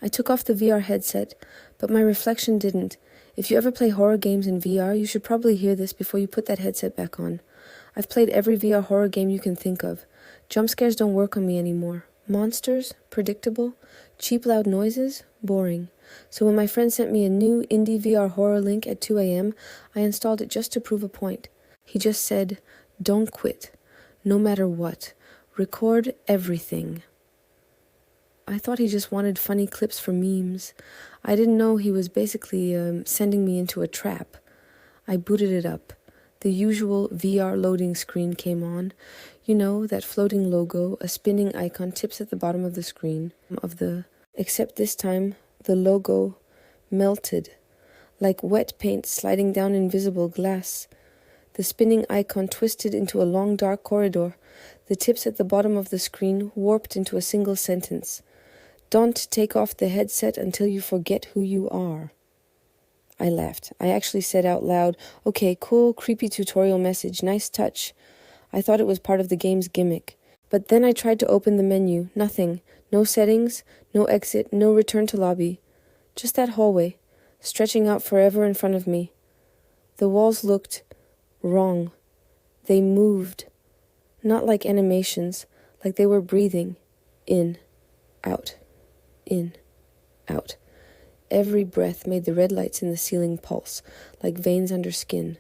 I took off the VR headset, but my reflection didn't. If you ever play horror games in VR, you should probably hear this before you put that headset back on. I've played every VR horror game you can think of. Jump scares don't work on me anymore. Monsters? Predictable. Cheap loud noises? Boring. So when my friend sent me a new indie VR horror link at 2 a.m., I installed it just to prove a point. He just said, "Don't quit. No matter what. Record everything." I thought he just wanted funny clips for memes. I didn't know he was basically sending me into a trap. I booted it up. The usual VR loading screen came on. You know, that floating logo, a spinning icon tips at the bottom of the screen. Except this time, the logo melted, like wet paint sliding down invisible glass. The spinning icon twisted into a long dark corridor. The tips at the bottom of the screen warped into a single sentence. "Don't take off the headset until you forget who you are." I laughed. I actually said out loud, "Okay, cool, creepy tutorial message, nice touch." I thought it was part of the game's gimmick. But then I tried to open the menu. Nothing. No settings, no exit, no return to lobby. Just that hallway, stretching out forever in front of me. The walls looked wrong. They moved. Not like animations, like they were breathing. In, out, in, out. Every breath made the red lights in the ceiling pulse, like veins under skin.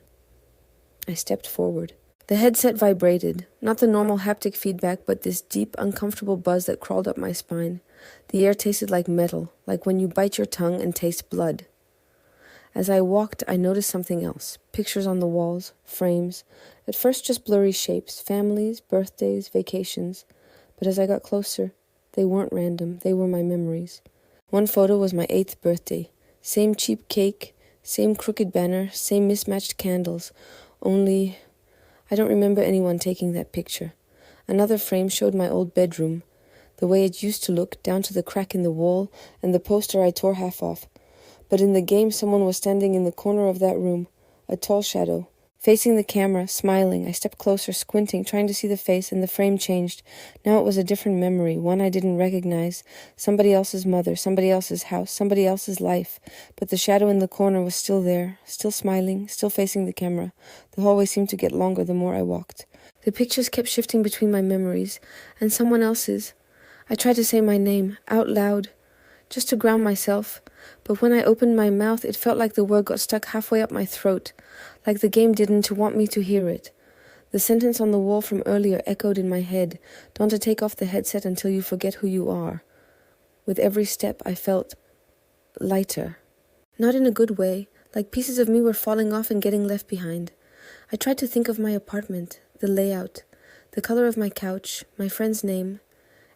I stepped forward. The headset vibrated, not the normal haptic feedback, but this deep, uncomfortable buzz that crawled up my spine. The air tasted like metal, like when you bite your tongue and taste blood. As I walked, I noticed something else. Pictures on the walls, frames. At first just blurry shapes, families, birthdays, vacations. But as I got closer, they weren't random, they were my memories. One photo was my 8th birthday. Same cheap cake, same crooked banner, same mismatched candles. Only, I don't remember anyone taking that picture. Another frame showed my old bedroom, the way it used to look, down to the crack in the wall and the poster I tore half off. But in the game, someone was standing in the corner of that room, a tall shadow. Facing the camera, smiling, I stepped closer, squinting, trying to see the face, and the frame changed. Now it was a different memory, one I didn't recognize. Somebody else's mother, somebody else's house, somebody else's life. But the shadow in the corner was still there, still smiling, still facing the camera. The hallway seemed to get longer the more I walked. The pictures kept shifting between my memories, and someone else's. I tried to say my name, out loud, just to ground myself. But when I opened my mouth, it felt like the word got stuck halfway up my throat, like the game didn't want me to hear it. The sentence on the wall from earlier echoed in my head, "Don't take off the headset until you forget who you are." With every step, I felt lighter. Not in a good way, like pieces of me were falling off and getting left behind. I tried to think of my apartment, the layout, the color of my couch, my friend's name.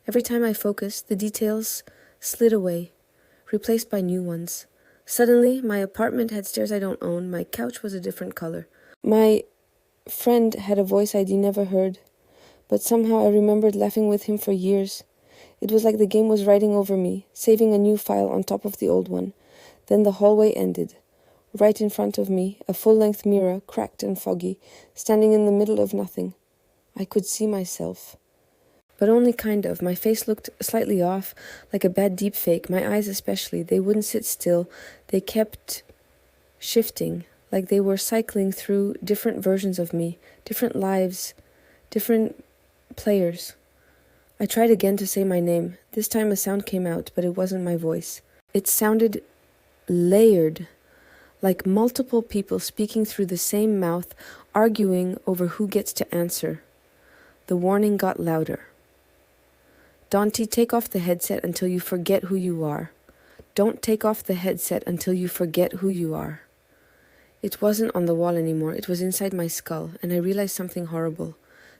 Every time I focused, the details slid away, replaced by new ones. Suddenly, my apartment had stairs I don't own. My couch was a different color. My friend had a voice I'd never heard, but somehow I remembered laughing with him for years. It was like the game was writing over me, saving a new file on top of the old one. Then the hallway ended. Right in front of me, a full-length mirror, cracked and foggy, standing in the middle of nothing. I could see myself. But only kind of. My face looked slightly off, like a bad deepfake. My eyes especially, they wouldn't sit still. They kept shifting, like they were cycling through different versions of me, different lives, different players. I tried again to say my name. This time a sound came out, but it wasn't my voice. It sounded layered, like multiple people speaking through the same mouth, arguing over who gets to answer. The warning got louder. "Don't take off the headset until you forget who you are. Don't take off the headset until you forget who you are." It wasn't on the wall anymore. It was inside my skull, and I realized something horrible.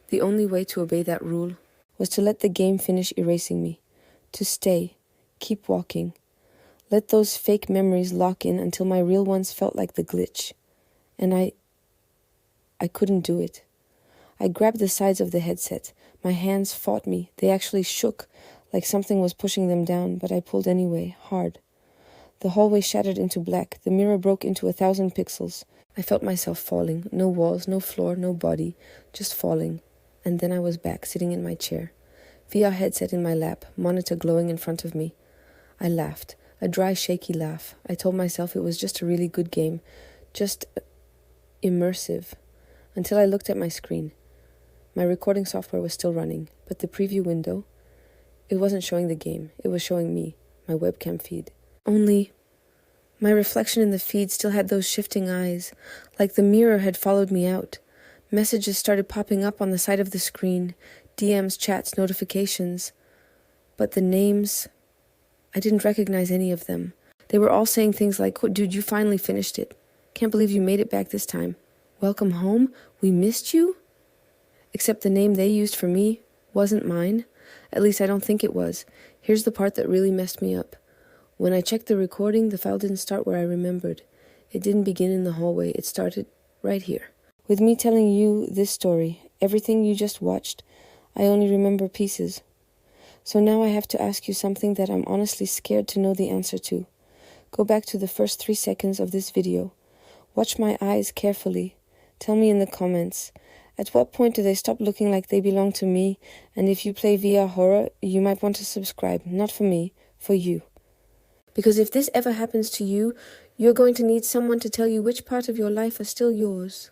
The only way to obey that rule was to let the game finish erasing me. To stay. Keep walking. Let those fake memories lock in until my real ones felt like the glitch. And I couldn't do it. I grabbed the sides of the headset. My hands fought me. They actually shook, like something was pushing them down, but I pulled anyway, hard. The hallway shattered into black. The mirror broke into 1,000 pixels. I felt myself falling. No walls, no floor, no body, just falling. And then I was back, sitting in my chair. VR headset in my lap, monitor glowing in front of me. I laughed, a dry, shaky laugh. I told myself it was just a really good game, just immersive, until I looked at my screen. My recording software was still running, but the preview window, it wasn't showing the game, it was showing me, my webcam feed. Only, my reflection in the feed still had those shifting eyes, like the mirror had followed me out. Messages started popping up on the side of the screen, DMs, chats, notifications. But the names, I didn't recognize any of them. They were all saying things like, "Dude, you finally finished it. Can't believe you made it back this time. Welcome home. We missed you." Except the name they used for me wasn't mine. At least I don't think it was. Here's the part that really messed me up. When I checked the recording, the file didn't start where I remembered. It didn't begin in the hallway. It started right here. With me telling you this story, everything you just watched, I only remember pieces. So now I have to ask you something that I'm honestly scared to know the answer to. Go back to the first 3 seconds of this video. Watch my eyes carefully. Tell me in the comments, at what point do they stop looking like they belong to me? And if you play VR horror, you might want to subscribe. Not for me, for you. Because if this ever happens to you, you're going to need someone to tell you which part of your life are still yours.